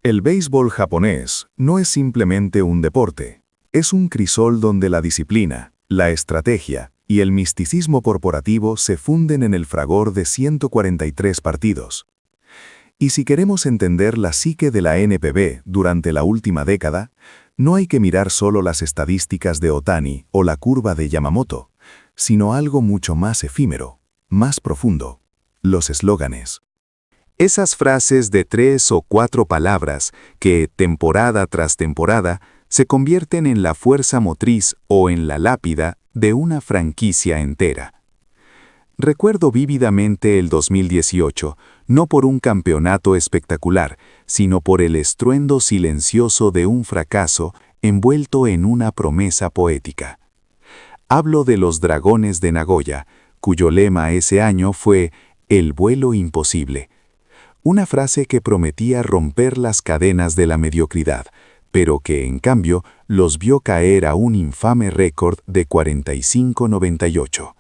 El béisbol japonés no es simplemente un deporte, es un crisol donde la disciplina, la estrategia y el misticismo corporativo se funden en el fragor de 143 partidos. Y si queremos entender la psique de la NPB durante la última década, no hay que mirar solo las estadísticas de Ohtani o la curva de Yamamoto, sino algo mucho más efímero, más profundo: los eslóganes. Esas frases de 3 o 4 palabras que, temporada tras temporada, se convierten en la fuerza motriz o en la lápida de una franquicia entera. Recuerdo vívidamente el 2018, no por un campeonato espectacular, sino por el estruendo silencioso de un fracaso envuelto en una promesa poética. Hablo de los Dragones de Nagoya, cuyo lema ese año fue «El vuelo imposible». Una frase que prometía romper las cadenas de la mediocridad, pero que, en cambio, los vio caer a un infame récord de 45-98.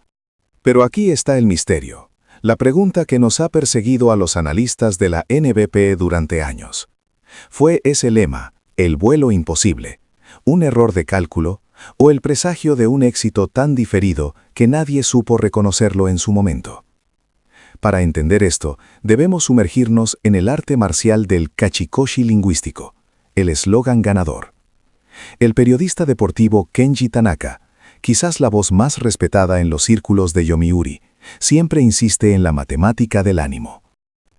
Pero aquí está el misterio, la pregunta que nos ha perseguido a los analistas de la NBP durante años. ¿Fue ese lema, el vuelo imposible, un error de cálculo o el presagio de un éxito tan diferido que nadie supo reconocerlo en su momento? Para entender esto, debemos sumergirnos en el arte marcial del kachikoshi lingüístico, el eslogan ganador. El periodista deportivo Kenji Tanaka, quizás la voz más respetada en los círculos de Yomiuri, siempre insiste en la matemática del ánimo.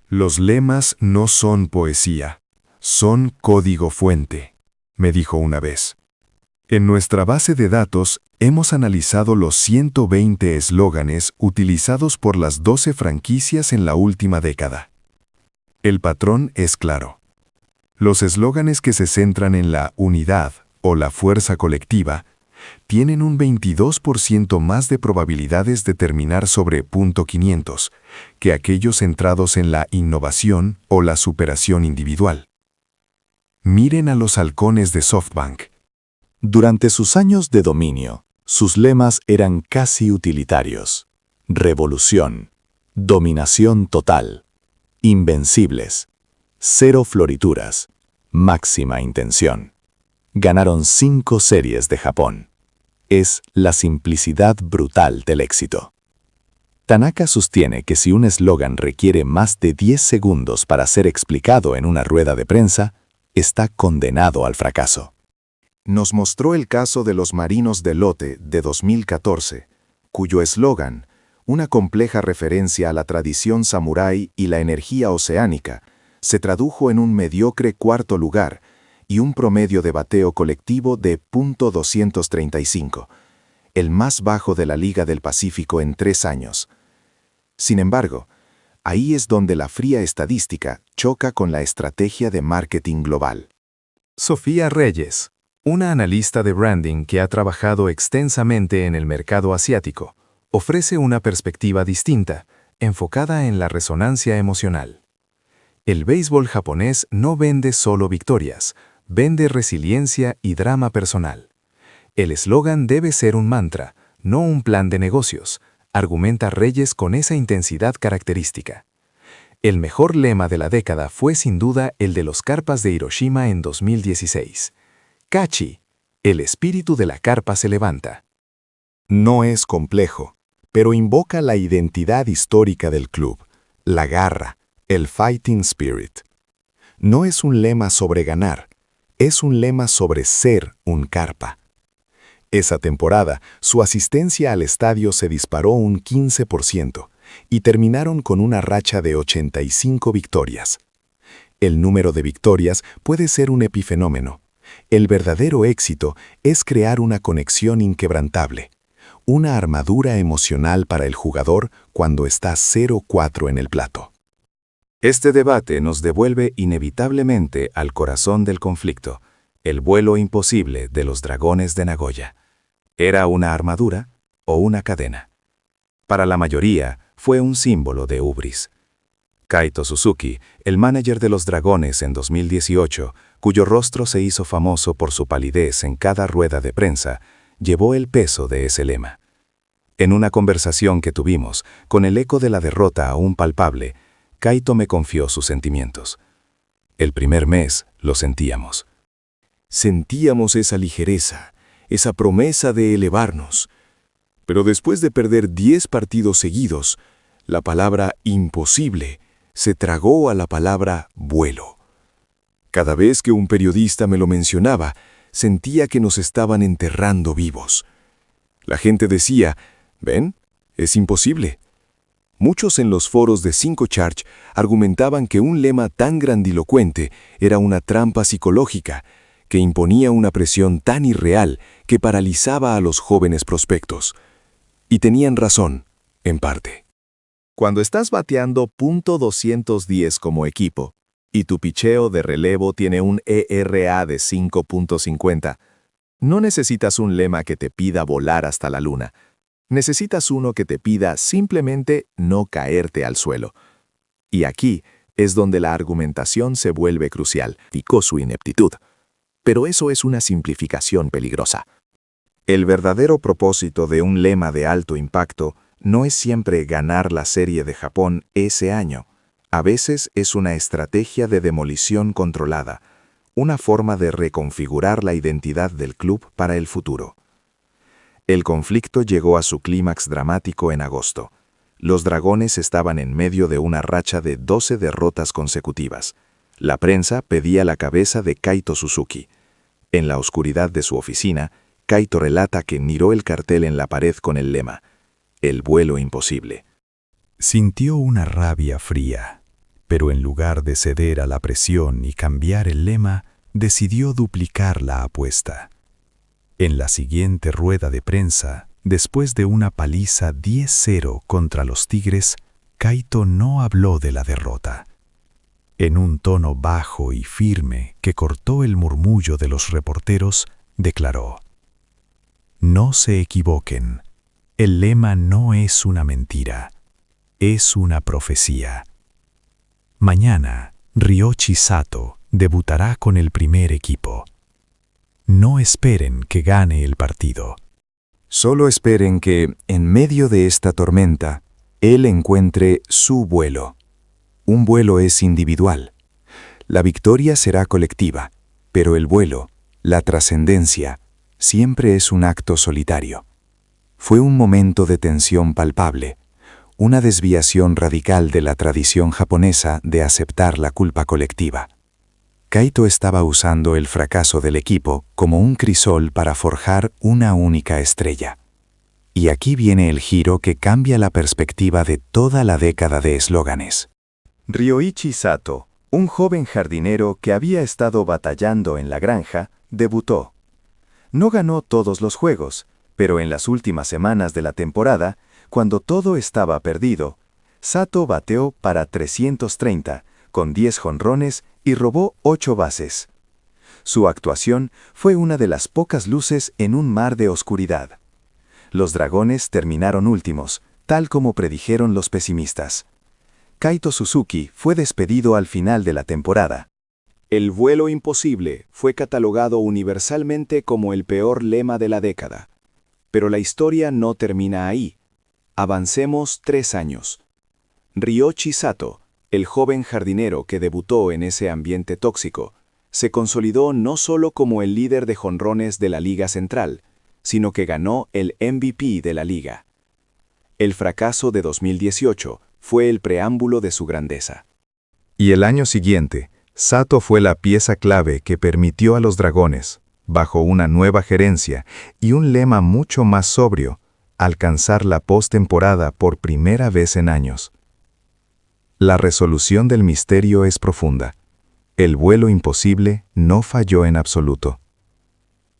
Los lemas no son poesía, son código fuente, me dijo una vez. En nuestra base de datos hemos analizado los 120 eslóganes utilizados por las 12 franquicias en la última década. El patrón es claro. Los eslóganes que se centran en la unidad o la fuerza colectiva tienen un 22% más de probabilidades de terminar sobre .500 que aquellos centrados en la innovación o la superación individual. Miren a los halcones de SoftBank. Durante sus años de dominio, sus lemas eran casi utilitarios: revolución, dominación total, invencibles, cero florituras, máxima intención. Ganaron 5 series de Japón. Es la simplicidad brutal del éxito. Tanaka sostiene que si un eslogan requiere más de 10 segundos para ser explicado en una rueda de prensa, está condenado al fracaso. Nos mostró el caso de los Marinos de Lotte de 2014, cuyo eslogan, una compleja referencia a la tradición samurái y la energía oceánica, se tradujo en un mediocre cuarto lugar y un promedio de bateo colectivo de .235, el más bajo de la Liga del Pacífico en 3 años. Sin embargo, ahí es donde la fría estadística choca con la estrategia de marketing global. Sofía Reyes, una analista de branding que ha trabajado extensamente en el mercado asiático, ofrece una perspectiva distinta, enfocada en la resonancia emocional. El béisbol japonés no vende solo victorias, vende resiliencia y drama personal. El eslogan debe ser un mantra, no un plan de negocios, argumenta Reyes con esa intensidad característica. El mejor lema de la década fue sin duda el de los Carpas de Hiroshima en 2016. Kachi, el espíritu de la carpa se levanta. No es complejo, pero invoca la identidad histórica del club, la garra, el fighting spirit. No es un lema sobre ganar, es un lema sobre ser un carpa. Esa temporada, su asistencia al estadio se disparó un 15% y terminaron con una racha de 85 victorias. El número de victorias puede ser un epifenómeno. El verdadero éxito es crear una conexión inquebrantable, una armadura emocional para el jugador cuando está 0-4 en el plato. Este debate nos devuelve inevitablemente al corazón del conflicto, el vuelo imposible de los Dragones de Nagoya. ¿Era una armadura o una cadena? Para la mayoría, fue un símbolo de hubris. Kaito Suzuki, el manager de los Dragones en 2018, cuyo rostro se hizo famoso por su palidez en cada rueda de prensa, llevó el peso de ese lema. En una conversación que tuvimos, con el eco de la derrota aún palpable, Kaito me confió sus sentimientos. El primer mes lo sentíamos. Sentíamos esa ligereza, esa promesa de elevarnos. Pero después de perder 10 partidos seguidos, la palabra imposible se tragó a la palabra vuelo. Cada vez que un periodista me lo mencionaba, sentía que nos estaban enterrando vivos. La gente decía, ¿ven? Es imposible. Muchos en los foros de 5 Charge argumentaban que un lema tan grandilocuente era una trampa psicológica, que imponía una presión tan irreal que paralizaba a los jóvenes prospectos. Y tenían razón, en parte. Cuando estás bateando .210 como equipo y tu picheo de relevo tiene un ERA de 5.50, no necesitas un lema que te pida volar hasta la luna. Necesitas uno que te pida simplemente no caerte al suelo. Y aquí es donde la argumentación se vuelve crucial, indicó su ineptitud. Pero eso es una simplificación peligrosa. El verdadero propósito de un lema de alto impacto no es siempre ganar la Serie de Japón ese año. A veces es una estrategia de demolición controlada, una forma de reconfigurar la identidad del club para el futuro. El conflicto llegó a su clímax dramático en agosto. Los Dragones estaban en medio de una racha de 12 derrotas consecutivas. La prensa pedía la cabeza de Kaito Suzuki. En la oscuridad de su oficina, Kaito relata que miró el cartel en la pared con el lema, «El vuelo imposible». Sintió una rabia fría, pero en lugar de ceder a la presión y cambiar el lema, decidió duplicar la apuesta. En la siguiente rueda de prensa, después de una paliza 10-0 contra los Tigres, Kaito no habló de la derrota. En un tono bajo y firme que cortó el murmullo de los reporteros, declaró: «No se equivoquen, el lema no es una mentira, es una profecía. Mañana, Ryoichi Sato debutará con el primer equipo. No esperen que gane el partido. Solo esperen que, en medio de esta tormenta, él encuentre su vuelo. Un vuelo es individual. La victoria será colectiva, pero el vuelo, la trascendencia, siempre es un acto solitario». Fue un momento de tensión palpable, una desviación radical de la tradición japonesa de aceptar la culpa colectiva. Kaito estaba usando el fracaso del equipo como un crisol para forjar una única estrella. Y aquí viene el giro que cambia la perspectiva de toda la década de eslóganes. Ryoichi Sato, un joven jardinero que había estado batallando en la granja, debutó. No ganó todos los juegos, pero en las últimas semanas de la temporada, cuando todo estaba perdido, Sato bateó para 330, con 10 jonrones y robó 8 bases. Su actuación fue una de las pocas luces en un mar de oscuridad. Los Dragones terminaron últimos, tal como predijeron los pesimistas. Kaito Suzuki fue despedido al final de la temporada. El vuelo imposible fue catalogado universalmente como el peor lema de la década. Pero la historia no termina ahí. Avancemos 3 años. Ryoichi Sato, el joven jardinero que debutó en ese ambiente tóxico, se consolidó no solo como el líder de jonrones de la Liga Central, sino que ganó el MVP de la liga. El fracaso de 2018 fue el preámbulo de su grandeza. Y el año siguiente, Sato fue la pieza clave que permitió a los Dragones, bajo una nueva gerencia y un lema mucho más sobrio, alcanzar la postemporada por primera vez en años. La resolución del misterio es profunda. El vuelo imposible no falló en absoluto.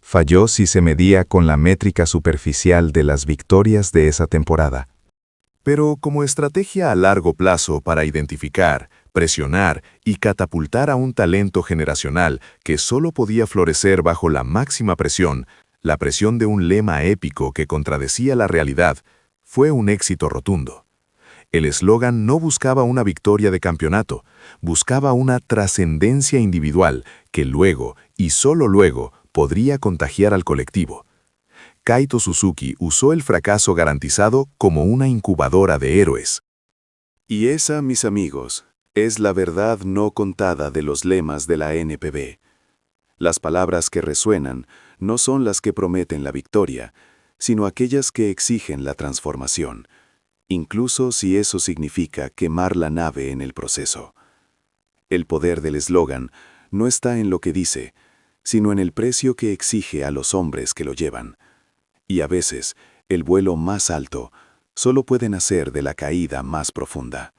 Falló si se medía con la métrica superficial de las victorias de esa temporada. Pero como estrategia a largo plazo para identificar, presionar y catapultar a un talento generacional que solo podía florecer bajo la máxima presión, la presión de un lema épico que contradecía la realidad, fue un éxito rotundo. El eslogan no buscaba una victoria de campeonato, buscaba una trascendencia individual que luego, y solo luego, podría contagiar al colectivo. Kaito Suzuki usó el fracaso garantizado como una incubadora de héroes. Y esa, mis amigos, Es la verdad no contada de los lemas de la NPB. Las palabras que resuenan no son las que prometen la victoria, sino aquellas que exigen la transformación, incluso si eso significa quemar la nave en el proceso. El poder del eslogan no está en lo que dice, sino en el precio que exige a los hombres que lo llevan. Y a veces, el vuelo más alto solo puede nacer de la caída más profunda.